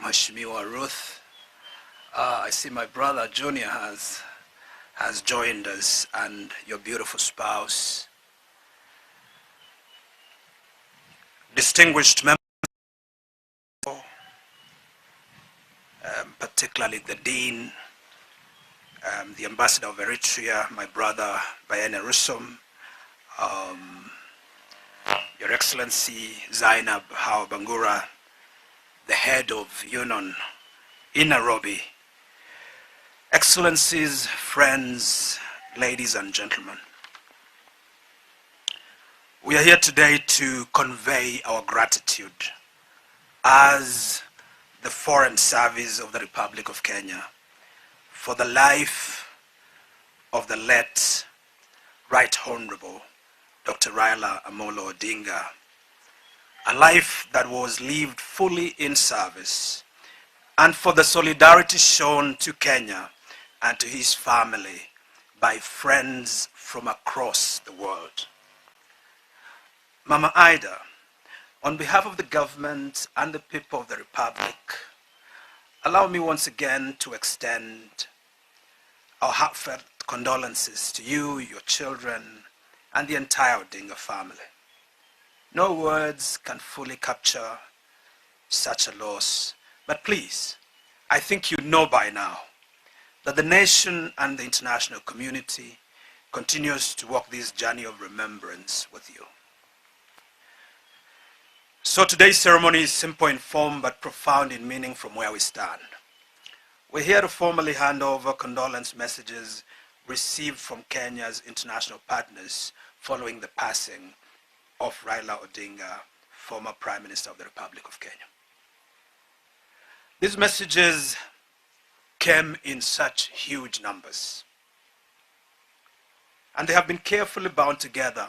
Mheshimiwa Ruth. I see my brother Junior has joined us, and your beautiful spouse. Distinguished members, particularly the Dean, the Ambassador of Eritrea, my brother Bayene Rusum, Your Excellency Zainab Hawa Bangura, the head of UNON in Nairobi, Excellencies, friends, ladies and gentlemen. We are here today to convey our gratitude as the Foreign Service of the Republic of Kenya for the life of the late Right Honorable Dr. Raila Amolo Odinga, a life that was lived fully in service, and for the solidarity shown to Kenya and to his family by friends from across the world. Mama Ida, on behalf of the government and the people of the Republic, allow me once again to extend our heartfelt condolences to you, your children, and the entire Odinga family. No words can fully capture such a loss, but please, I think you know by now that the nation and the international community continues to walk this journey of remembrance with you. So today's ceremony is simple in form but profound in meaning from where we stand. We're here to formally hand over condolence messages received from Kenya's international partners following the passing of Raila Odinga, former Prime Minister of the Republic of Kenya. These messages came in such huge numbers, and they have been carefully bound together,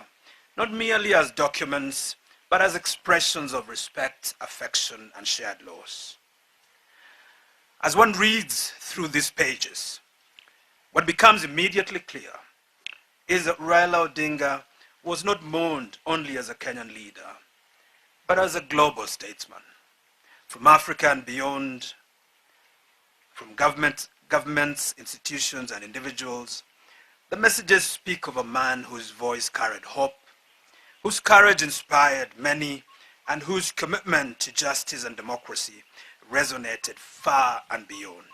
not merely as documents, but as expressions of respect, affection, and shared loss. As one reads through these pages, what becomes immediately clear is that Raila Odinga was not mourned only as a Kenyan leader, but as a global statesman. From Africa and beyond, from governments, institutions, and individuals, the messages speak of a man whose voice carried hope, whose courage inspired many, and whose commitment to justice and democracy resonated far and beyond.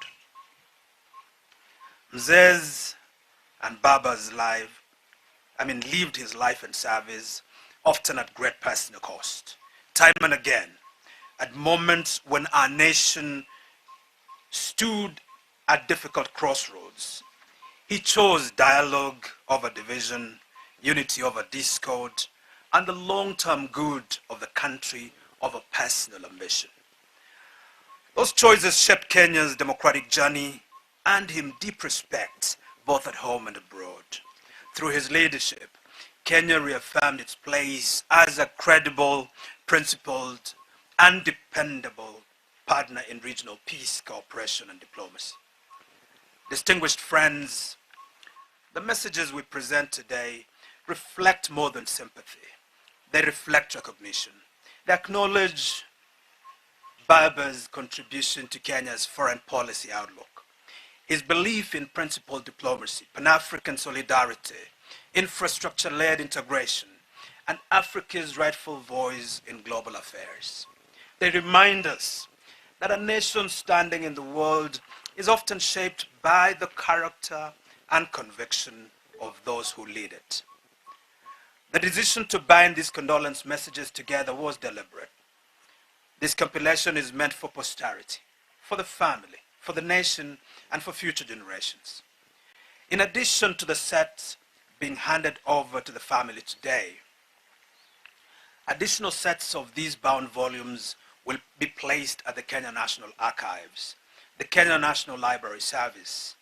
Mzez and Baba's lived his life and service, often at great personal cost. Time and again, at moments when our nation stood at difficult crossroads, he chose dialogue over division, unity over discord, and the long-term good of the country over personal ambition. Those choices shaped Kenya's democratic journey and him deep respect both at home and abroad. Through his leadership, Kenya reaffirmed its place as a credible, principled, and dependable partner in regional peace, cooperation, and diplomacy. Distinguished friends, the messages we present today reflect more than sympathy. They reflect recognition. They acknowledge Baba's contribution to Kenya's foreign policy outlook, his belief in principled diplomacy, Pan-African solidarity, infrastructure-led integration, and Africa's rightful voice in global affairs. They remind us that a nation's standing in the world is often shaped by the character and conviction of those who lead it. The decision to bind these condolence messages together was deliberate. This compilation is meant for posterity, for the family, for the nation, and for future generations. In addition to the sets being handed over to the family today, additional sets of these bound volumes will be placed at the Kenya National Archives, the Kenya National Library Service,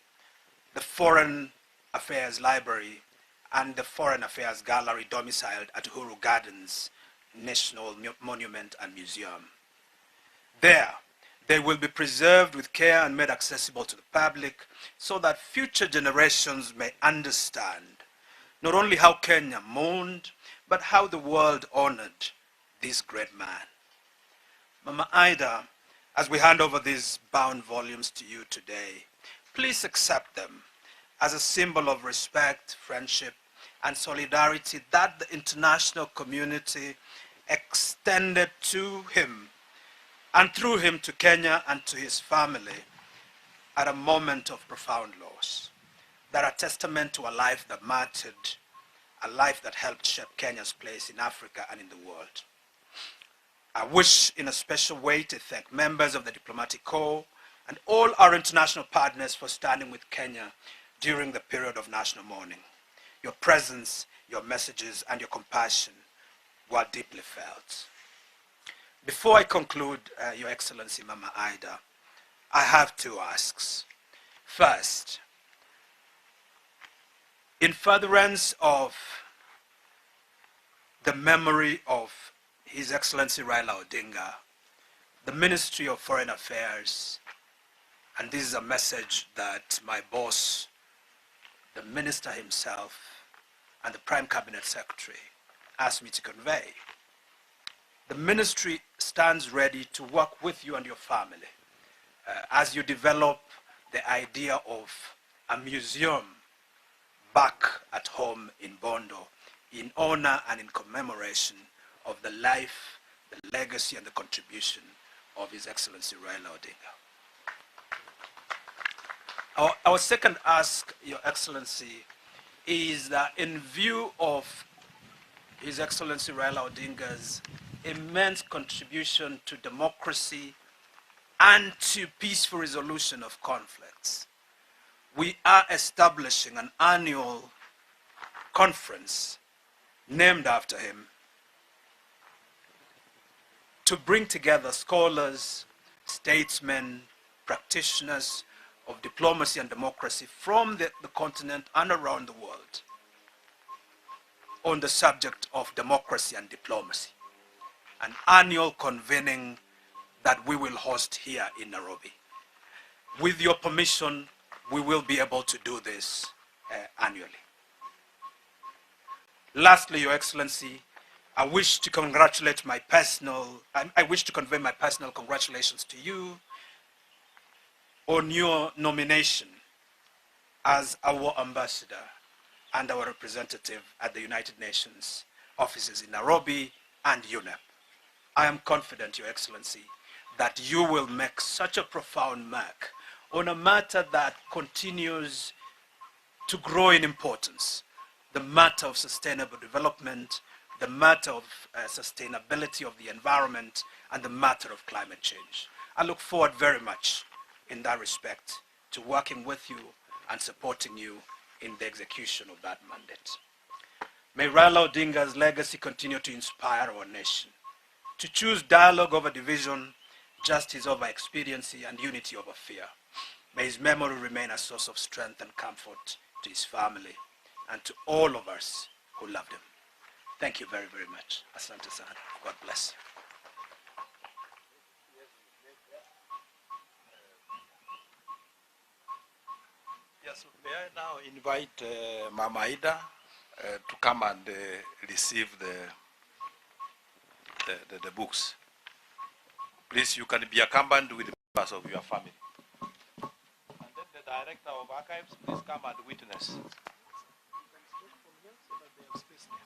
the Foreign Affairs Library, and the Foreign Affairs Gallery domiciled at Uhuru Gardens National Monument and Museum. There, they will be preserved with care and made accessible to the public so that future generations may understand not only how Kenya mourned, but how the world honored this great man. Mama Ida, As we hand over these bound volumes to you today, please accept them as a symbol of respect, friendship, and solidarity that the international community extended to him and through him to Kenya and to his family at a moment of profound loss. That are testament to a life that mattered, a life that helped shape Kenya's place in Africa and in the world. I wish in a special way to thank members of the Diplomatic Corps and all our international partners for standing with Kenya during the period of national mourning. Your presence, your messages, and your compassion were deeply felt. Before I conclude, Your Excellency Mama Ida, I have two asks. First, in furtherance of the memory of His Excellency Raila Odinga, the Ministry of Foreign Affairs, and this is a message that my boss, the Minister himself, and the Prime Cabinet Secretary asked me to convey. The Ministry stands ready to work with you and your family as you develop the idea of a museum back at home in Bondo in honor and in commemoration of the life, the legacy, and the contribution of His Excellency Raila Odinga. Our second ask, Your Excellency, is that in view of His Excellency Raila Odinga's immense contribution to democracy and to peaceful resolution of conflicts, we are establishing an annual conference named after him to bring together scholars, statesmen, practitioners of diplomacy and democracy from the continent and around the world on the subject of democracy and diplomacy. An annual convening that we will host here in Nairobi. With your permission, we will be able to do this annually. Lastly, Your Excellency, I wish to convey my personal congratulations to you on your nomination as our ambassador and our representative at the United Nations offices in Nairobi and UNEP. I am confident, Your Excellency, that you will make such a profound mark on a matter that continues to grow in importance, the matter of sustainable development, the matter of sustainability of the environment, and the matter of climate change. I look forward very much in that respect to working with you and supporting you in the execution of that mandate. May Raila Odinga's legacy continue to inspire our nation, to choose dialogue over division, justice over expediency, and unity over fear. May his memory remain a source of strength and comfort to his family and to all of us who loved him. Thank you very, very much. Asante sana. God bless. Yes, may I now invite Mama Ida to come and receive the books. Please, you can be accompanied with members of your family. And then the Director of Archives, please come and witness.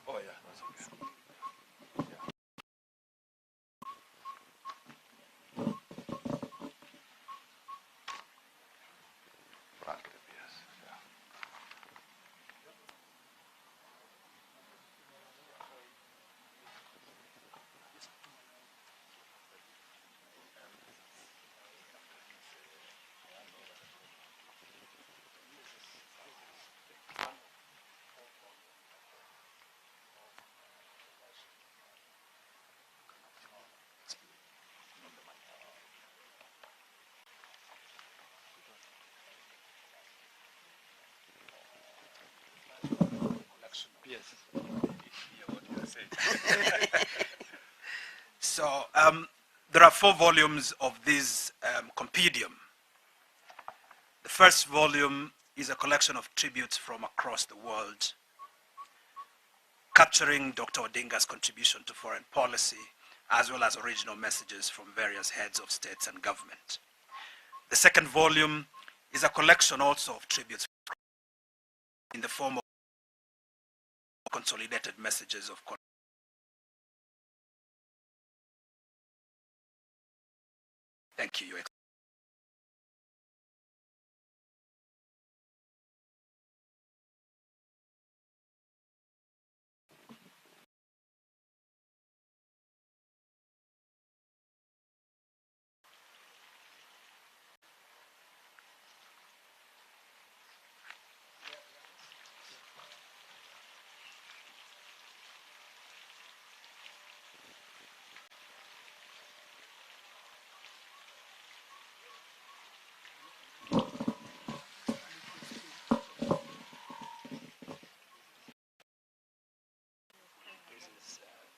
Oh yeah, that's okay. Yeah. Frank, yes. Yeah. Yes. So there are 4 volumes of this compendium. The first volume is a collection of tributes from across the world, capturing Dr. Odinga's contribution to foreign policy, as well as original messages from various heads of states and government. The second volume is a collection also of tributes in the form of consolidated messages of Thank you, Your Excellency.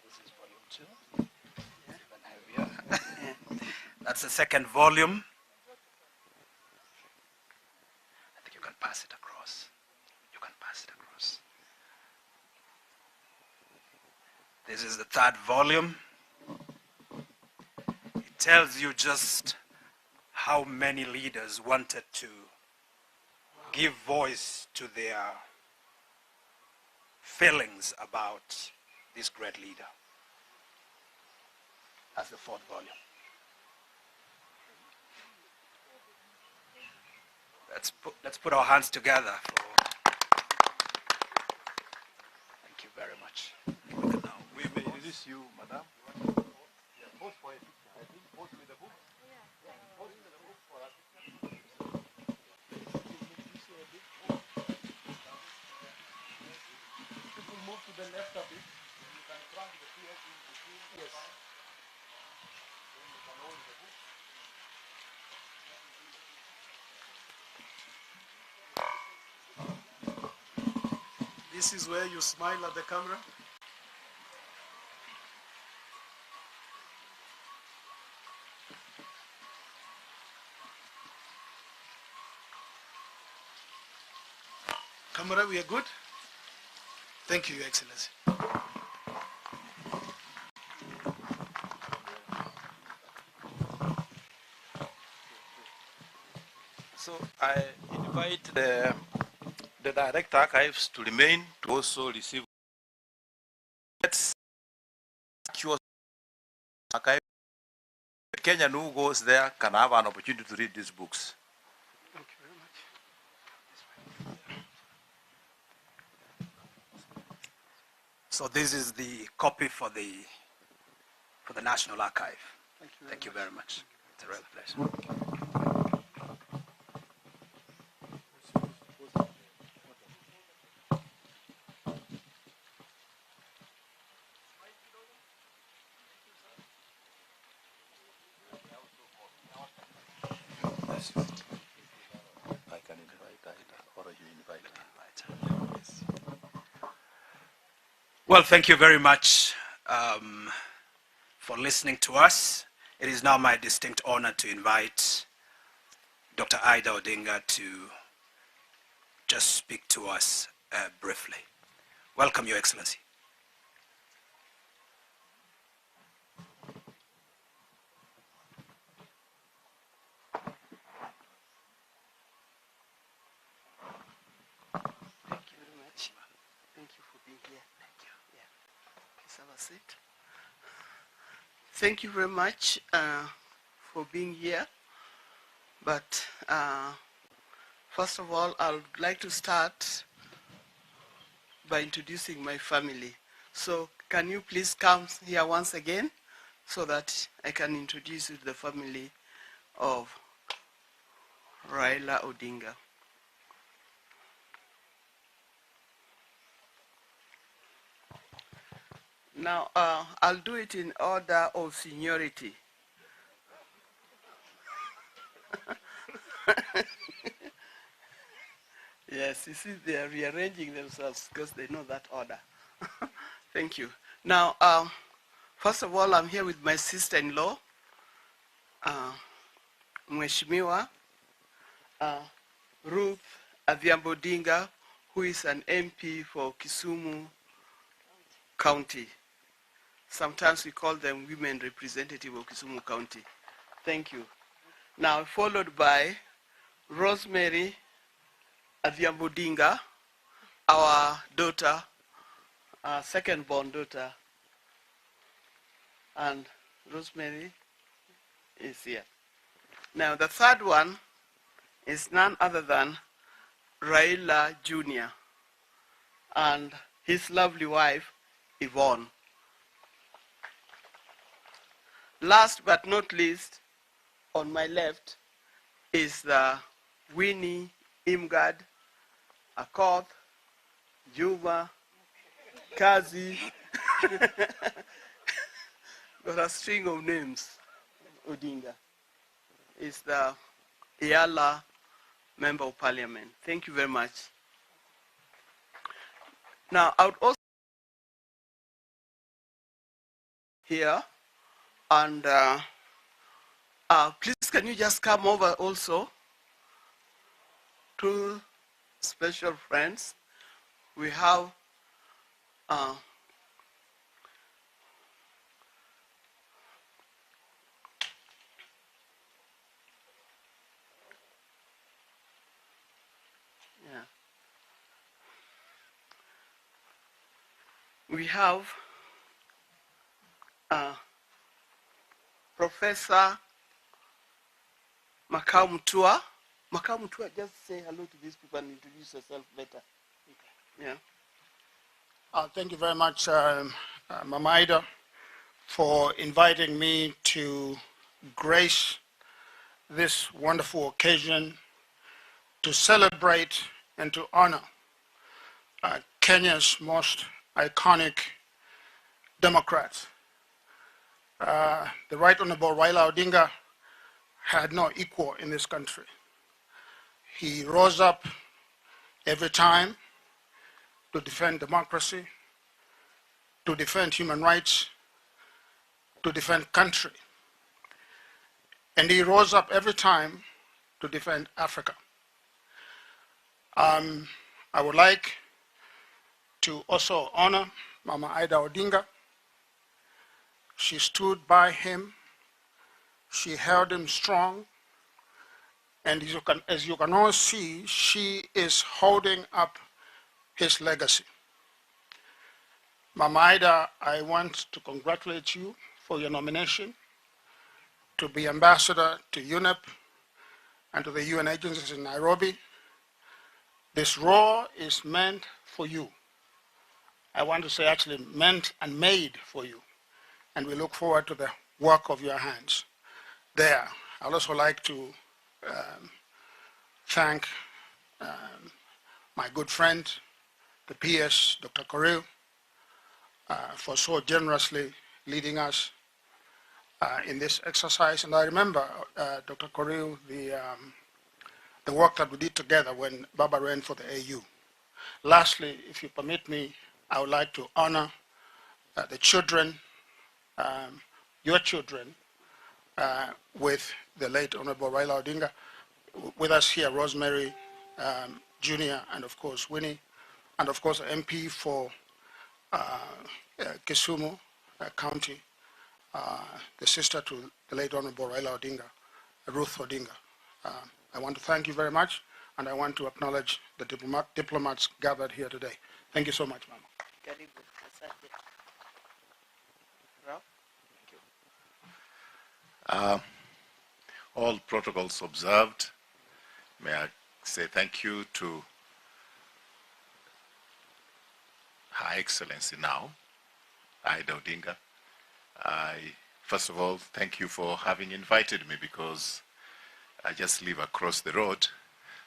This is volume 2. Even heavier. That's the second volume. I think you can pass it across. You can pass it across. This is the third volume. It tells you just how many leaders wanted to give voice to their feelings about this great leader. That's the fourth volume. Let's put our hands together for. Thank you very much. Now, we may release you, madam. Pose for a picture. I think pose with the book. Pose with the book for us. If you move to the left a bit, you can trunk the PS in between. Yes. Then you can hold the book. This is where you smile at the camera. Camera, we are good? Thank you, Your Excellency. So I invite the direct archives to remain to also receive. Let's secure archive. The Kenyan who goes there can have an opportunity to read these books. Thank you very much. So this is the copy for the National Archive. Thank you very much. It's a real pleasure. I can invite Aida, or you invite her. Yes. Well, thank you very much for listening to us. It is now my distinct honor to invite Dr. Ida Odinga to just speak to us briefly. Welcome, Your Excellency. Thank you very much. Thank you for being here. Thank you. Yeah. Please have a seat. Thank you very much for being here. But first of all, I would like to start by introducing my family. So can you please come here once again so that I can introduce you to the family of Raila Odinga. Now, I'll do it in order of seniority. Yes, you see, they are rearranging themselves because they know that order. Thank you. Now, first of all, I'm here with my sister-in-law, Mheshimiwa Ruth Adhiambo Odinga, who is an MP for Kisumu County. Sometimes we call them women representative of Kisumu County. Thank you. Now followed by Rosemary Odinga, our daughter, our second-born daughter, and Rosemary is here. Now the third one is none other than Raila Jr. and his lovely wife, Yvonne. Last but not least, on my left is the Winnie, Imgad, Akoth, Juma, Kazi, got a string of names. Odinga is the Yala Member of Parliament. Thank you very much. Now, I would also here, and please can you just come over also? Two special friends. We have we have Professor Makau Mutua. Makau Mutua, just say hello to these people and introduce yourself better. Okay. Yeah. Thank you very much, Mama Ida, for inviting me to grace this wonderful occasion to celebrate and to honor Kenya's most iconic Democrats. The Right Honorable Raila Odinga had no equal in this country. He rose up every time to defend democracy, to defend human rights, to defend country. And he rose up every time to defend Africa. I would like to also honor Mama Ida Odinga. She stood by him. She held him strong. And as you can all see, she is holding up his legacy. Mama Ida, I want to congratulate you for your nomination to be ambassador to UNEP and to the UN agencies in Nairobi. This role is meant for you. I want to say actually meant and made for you. And we look forward to the work of your hands there. I'd also like to thank my good friend, the PS, Dr. Korir, for so generously leading us in this exercise. And I remember, Dr. Korir, the work that we did together when Baba ran for the AU. Lastly, if you permit me, I would like to honor the children, your children, with the late Honorable Raila Odinga. With us here, Rosemary Jr. and of course Winnie, and of course MP for Kisumu County, the sister to the late Honorable Raila Odinga, Ruth Odinga. I want to thank you very much, and I want to acknowledge the diplomats gathered here today. Thank you so much, Mama. All protocols observed. May I say thank you to Her Excellency now, Ida Odinga. First of all, thank you for having invited me, because I just live across the road,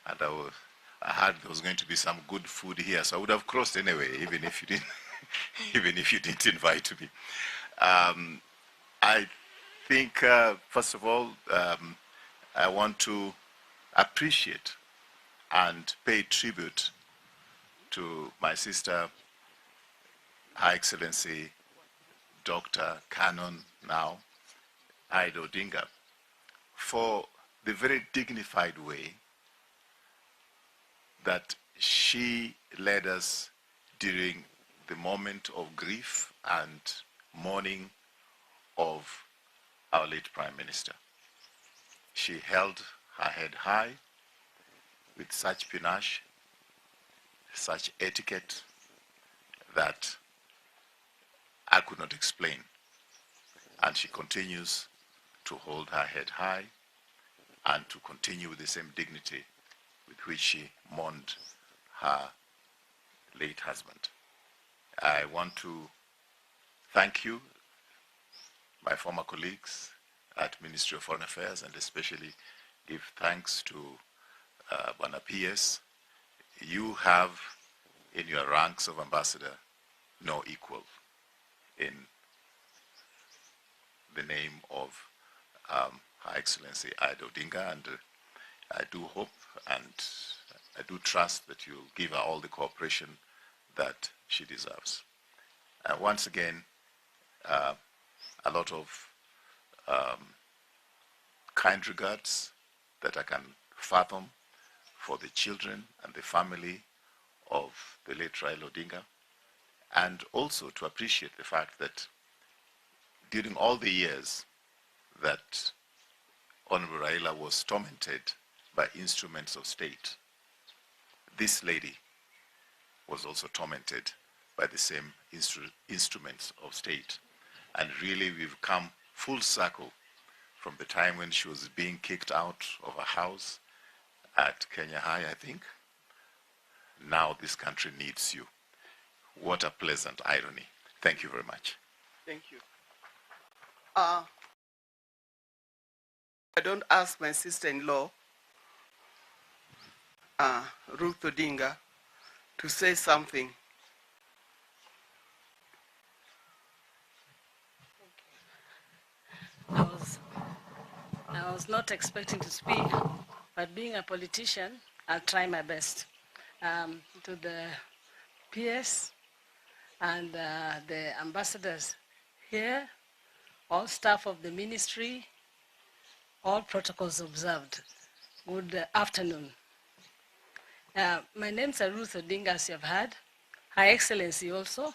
and I heard there was going to be some good food here, so I would have crossed anyway, even if you didn't, even if you didn't invite me. I think, first of all, I want to appreciate and pay tribute to my sister, Her Excellency Dr. Canon now, Ida Odinga, for the very dignified way that she led us during the moment of grief and mourning of our late Prime Minister. She held her head high with such panache, such etiquette that I could not explain. And she continues to hold her head high and to continue with the same dignity with which she mourned her late husband. I want to thank you, my former colleagues at Ministry of Foreign Affairs, and especially give thanks to Bwana PS. You have in your ranks of ambassador no equal in the name of Her Excellency Odinga, and I do hope and I do trust that you'll give her all the cooperation that she deserves. Once again, a lot of kind regards that I can fathom for the children and the family of the late Raila Odinga, and also to appreciate the fact that during all the years that Honorable Raila was tormented by instruments of state, this lady was also tormented by the same instruments of state. And really, we've come full circle from the time when she was being kicked out of a house at Kenya High, I think. Now this country needs you. What a pleasant irony. Thank you very much. Thank you. I don't ask my sister-in-law, Ruth Odinga, to say something. I was not expecting to speak, but being a politician, I'll try my best. To the PS and the ambassadors here, all staff of the ministry, all protocols observed. Good afternoon. My name's Ruth Odinga, as you have heard. Her Excellency also,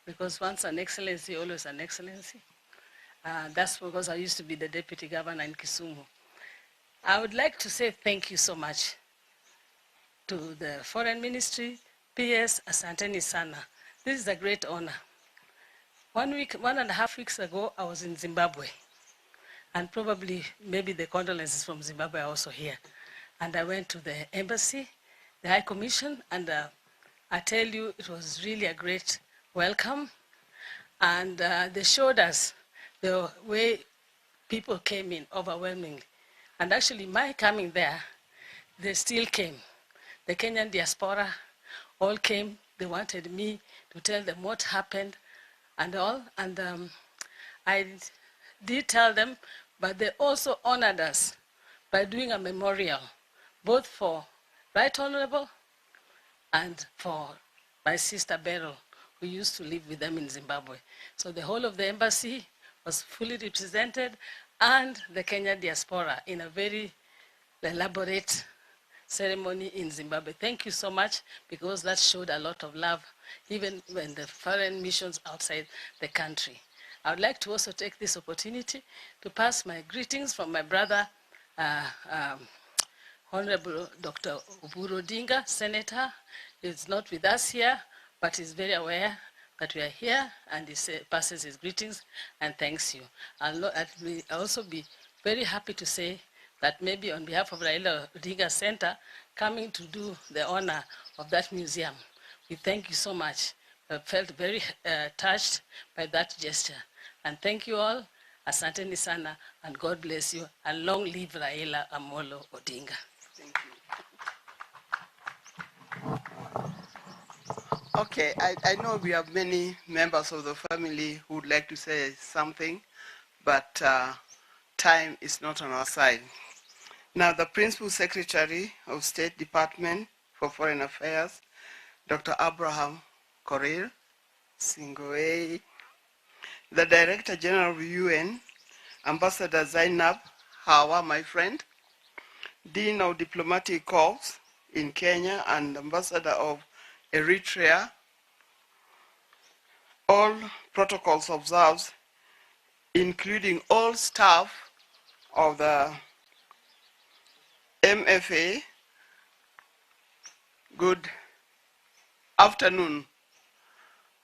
because once an excellency, always an excellency. That's because I used to be the deputy governor in Kisumu. I would like to say thank you so much to the Foreign Ministry, PS, Asanteni Sana. This is a great honor. 1.5 weeks ago, I was in Zimbabwe. And probably, maybe the condolences from Zimbabwe are also here. And I went to the embassy, the High Commission, and I tell you, it was really a great welcome. And they showed us the way people came in overwhelmingly. And actually, my coming there, they still came. The Kenyan diaspora all came. They wanted me to tell them what happened and all. And I did tell them, but they also honored us by doing a memorial, both for Right Honorable and for my sister Beryl, who used to live with them in Zimbabwe. So the whole of the embassy was fully represented, and the Kenyan diaspora in a very elaborate ceremony in Zimbabwe. Thank you so much, because that showed a lot of love, even when the foreign missions outside the country. I would like to also take this opportunity to pass my greetings from my brother, Honorable Dr. Odinga, Senator. He's not with us here, but he's very aware that we are here, and he passes his greetings and thanks you. I'll also be very happy to say that maybe on behalf of Raila Odinga Center, coming to do the honor of that museum, we thank you so much. I felt very touched by that gesture. And thank you all. Asanteni sana, and God bless you, and long live Raila Amolo Odinga. Thank you. Okay, I know we have many members of the family who would like to say something, but time is not on our side. Now, the Principal Secretary of State Department for Foreign Affairs, Dr. Abraham Korir Singoei, the Director General of UN, Ambassador Zainab Hawa, my friend, Dean of Diplomatic Corps in Kenya and Ambassador of Eritrea, all protocols observed, including all staff of the MFA. Good afternoon.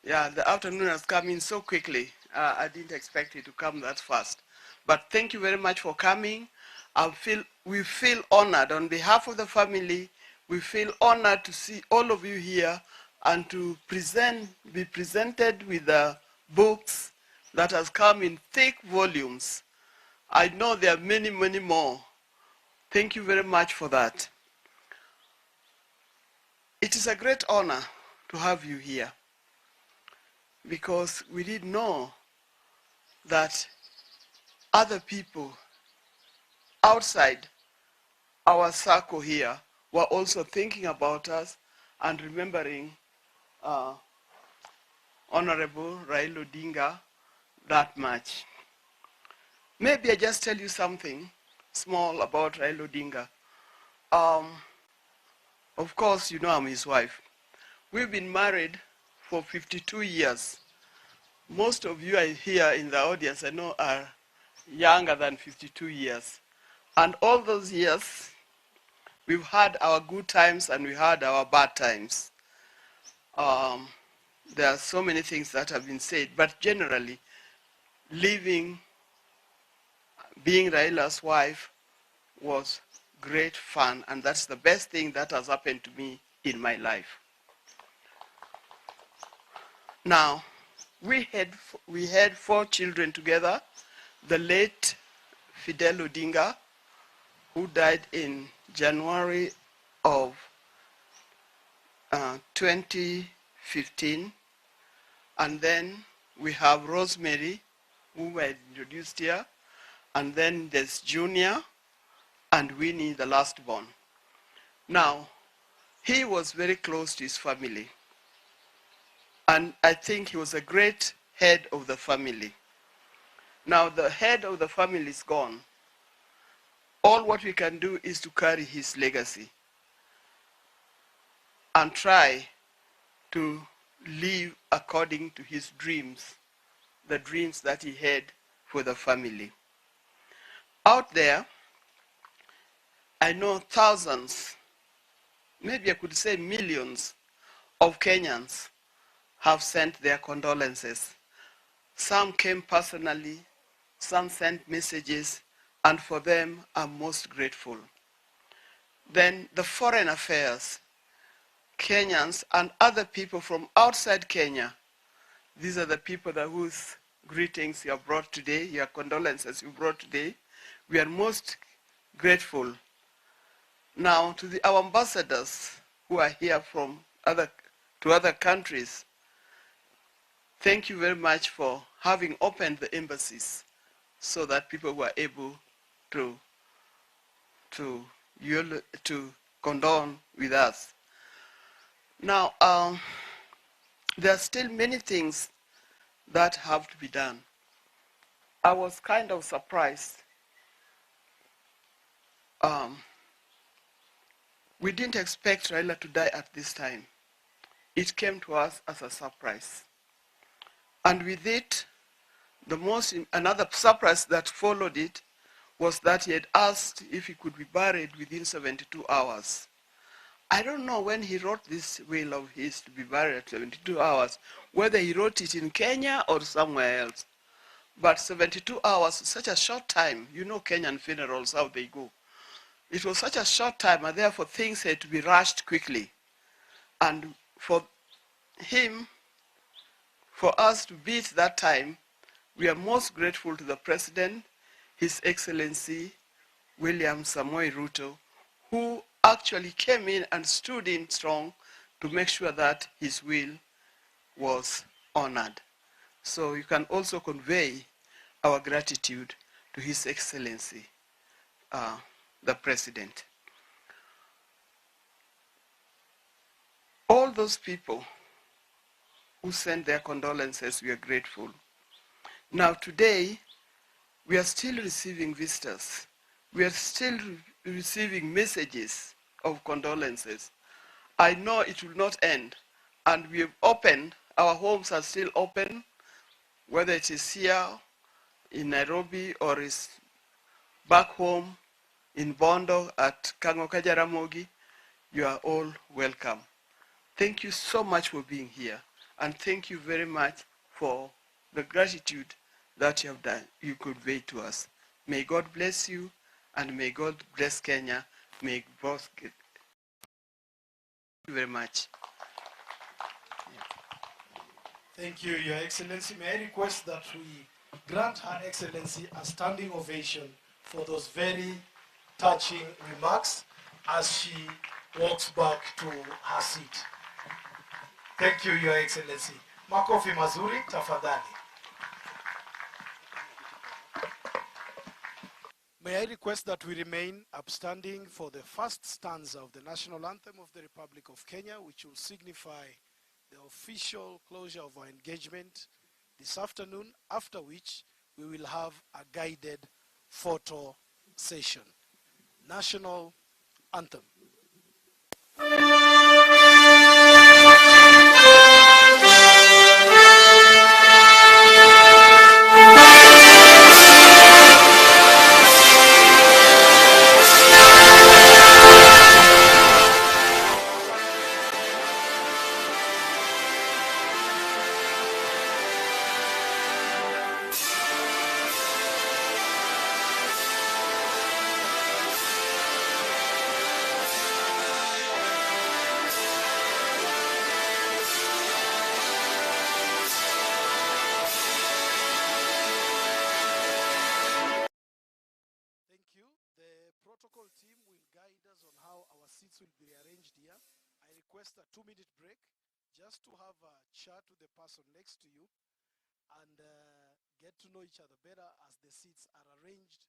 Yeah, the afternoon has come in so quickly. I didn't expect it to come that fast. But thank you very much for coming. We feel honored on behalf of the family. We feel honored to see all of you here and to be presented with the books that has come in thick volumes. I know there are many, many more. Thank you very much for that. It is a great honor to have you here, because we did know that other people outside our circle here were also thinking about us and remembering Honorable Raila Odinga that much. Maybe I just tell you something small about Raila Odinga. Of course, you know I'm his wife. We've been married for 52 years. Most of you are here in the audience, I know, are younger than 52 years. And all those years, we've had our good times and we had our bad times. There are so many things that have been said, but generally, being Raila's wife was great fun, and that's the best thing that has happened to me in my life. Now, we had 4 children together. The late Fidel Odinga, who died in January of 2015. And then we have Rosemary, who were introduced here. And then there's Junior and Winnie, the last born. Now, he was very close to his family. And I think he was a great head of the family. Now, the head of the family is gone. All what we can do is to carry his legacy and try to live according to his dreams, the dreams that he had for the family. Out there, I know thousands, maybe I could say millions of Kenyans have sent their condolences. Some came personally, some sent messages, and for them, I'm most grateful. Then the foreign affairs, Kenyans and other people from outside Kenya, these are the people whose greetings you have brought today, your condolences you brought today. We are most grateful. Now, to our ambassadors who are here from other countries, thank you very much for having opened the embassies so that people were able to condone with us. Now, there are still many things that have to be done. I was kind of surprised. We didn't expect Raila to die at this time. It came to us as a surprise. And with it, another surprise that followed it was that he had asked if he could be buried within 72 hours. I don't know when he wrote this will of his to be buried at 72 hours, whether he wrote it in Kenya or somewhere else. But 72 hours, such a short time. You know Kenyan funerals, how they go. It was such a short time, and therefore things had to be rushed quickly. And for us to beat that time, we are most grateful to the President, His Excellency William Samoei Ruto, who actually came in and stood in strong to make sure that his will was honored. So you can also convey our gratitude to His Excellency, the President. All those people who sent their condolences, we are grateful. Now today, we are still receiving visitors. We are still receiving messages of condolences. I know it will not end, and we have opened our homes are still open, whether it is here in Nairobi or is back home in Bondo at Kangoka Jaramogi, you are all welcome. Thank you so much for being here, and thank you very much for the gratitude that you have done, you convey to us. May God bless you, and may God bless Kenya. May both get. Thank you very much. Thank you, Your Excellency. May I request that we grant Her Excellency a standing ovation for those very touching remarks as she walks back to her seat. Thank you, Your Excellency. Makofi mazuri, tafadhali. May I request that we remain upstanding for the first stanza of the national anthem of the Republic of Kenya, which will signify the official closure of our engagement this afternoon, after which we will have a guided photo session. National anthem. Protocol team will guide us on how our seats will be arranged here. I request a 2-minute break just to have a chat with the person next to you and get to know each other better as the seats are arranged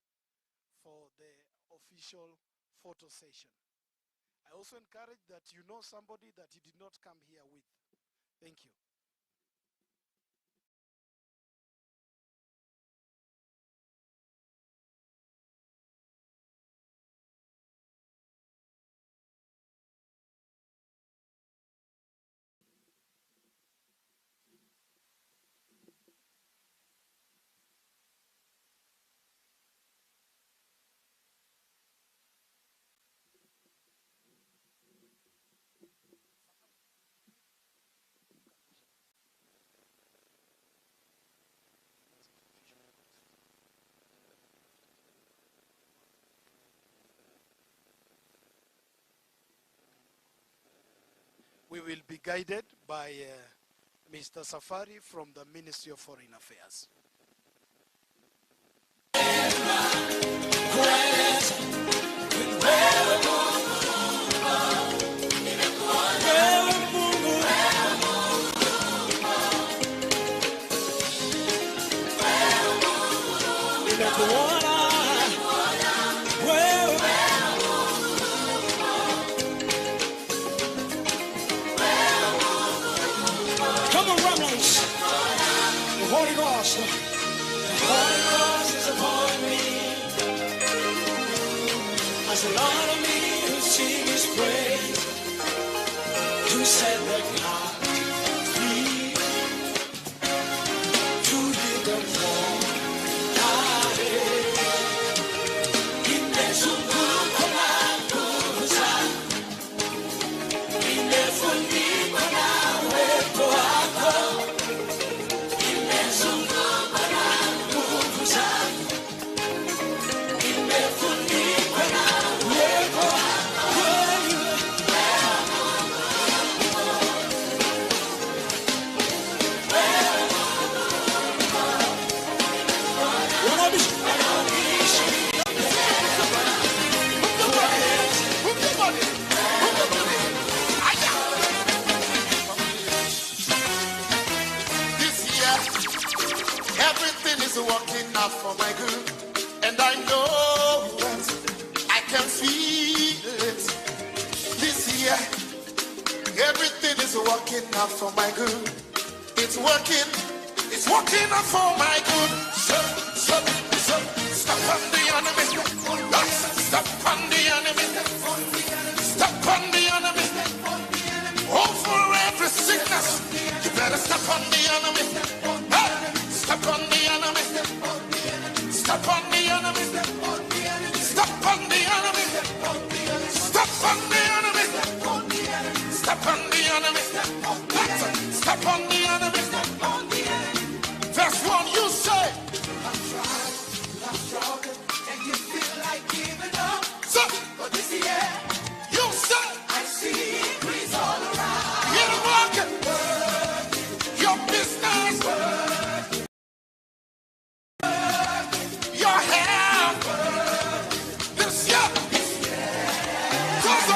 for the official photo session. I also encourage that you know somebody that you did not come here with. Thank you. We will be guided by Mr. Safari from the Ministry of Foreign Affairs. Holy Ghost is upon me. As a lot of me who sing His praise, to set the captive free, to lead them for in the Sukukona Kusa, in the Funikona Wekoako. Working out for my good, and I know it. I can feel it. This year, everything is working out for my good. It's working out for my good. Stop on the enemy. Stop on the enemy. Stop on the enemy. Oh, for every sickness, you better stop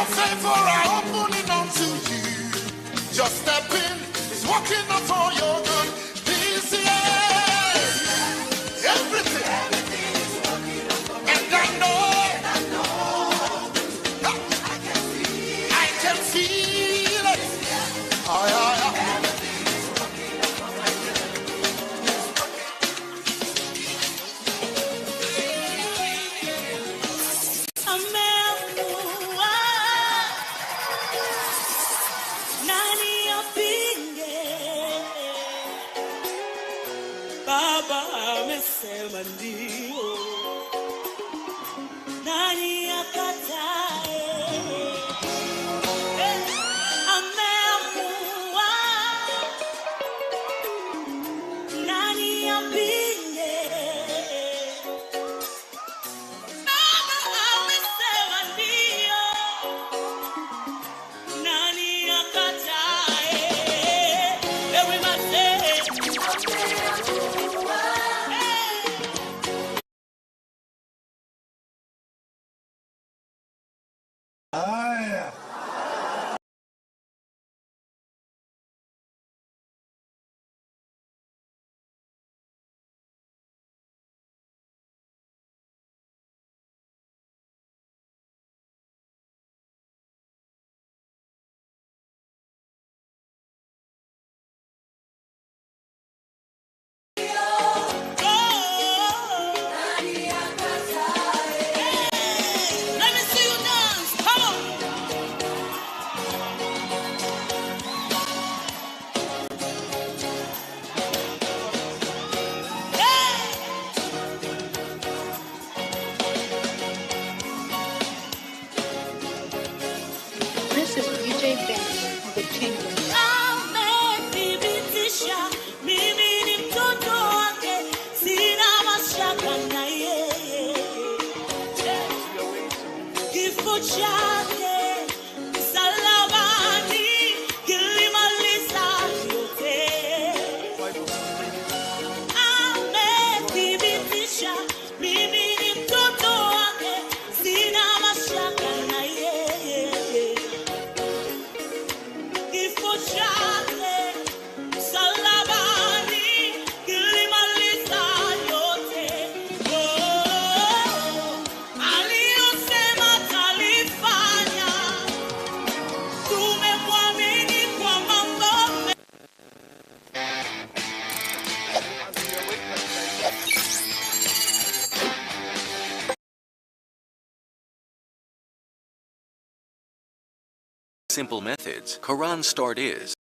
of favor are opening unto you. Just step in, it's working out for your good. This year, everything is working out for and I know, I can feel it. Baba amesema ndio, nani akatae? Ameamua, nani apinge? Baba amesema ndio, nani akatae? Everybody say This is DJ Ben, the Kenyan. amethibitisha mimi ni mtoto wake, sina mashaka na yeye. Kifo chake msalabani kilimaliza yote. Amethibitisha mimi ni mtoto wake, sina mashaka na yeye. Kifo chake msalabani kilimaliza yote. Aliyosema atalifanya, tumemwamini kwa mambo mengi. Simple methods. Quran start is.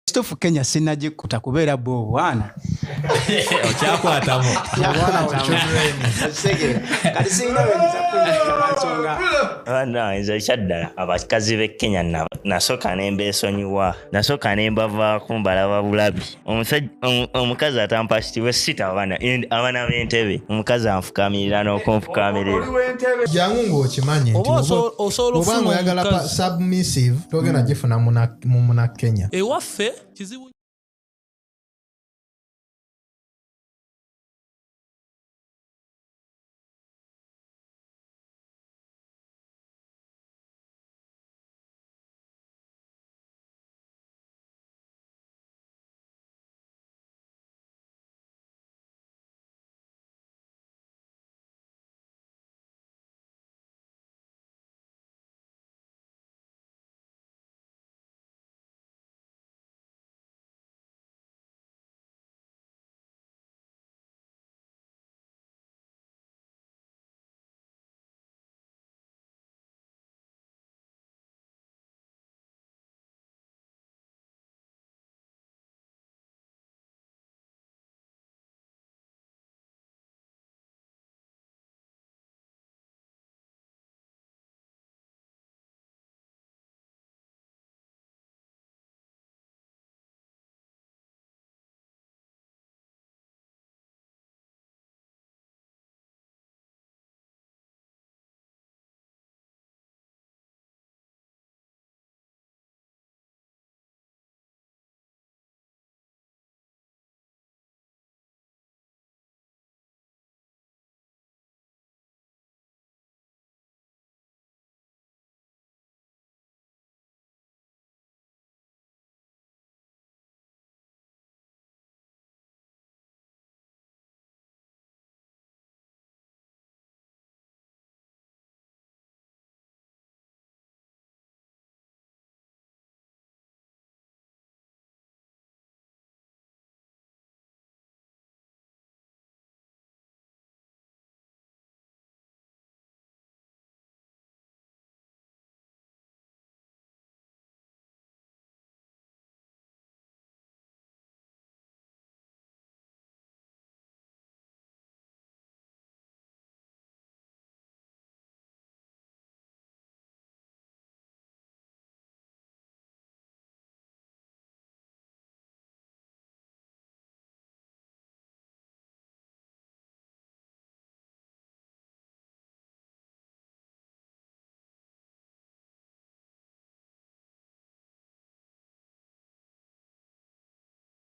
Stofu Kenya sinaji kutakubera bo bwana. Okyakwatamu. Ana nze kyadda abakazi b'e Kenya nasooka nembeesonyiwa, nasooka nembava kumbalaba bulabi. Omukazi atampasitibwe sita abaana b'entebe, omukazi anfukamirira n'okunfukamirira. Jangu ng'okimanyi nti oba ng'oyagala submissive togenda gifuna mu Kenya. Ewaffe kizibu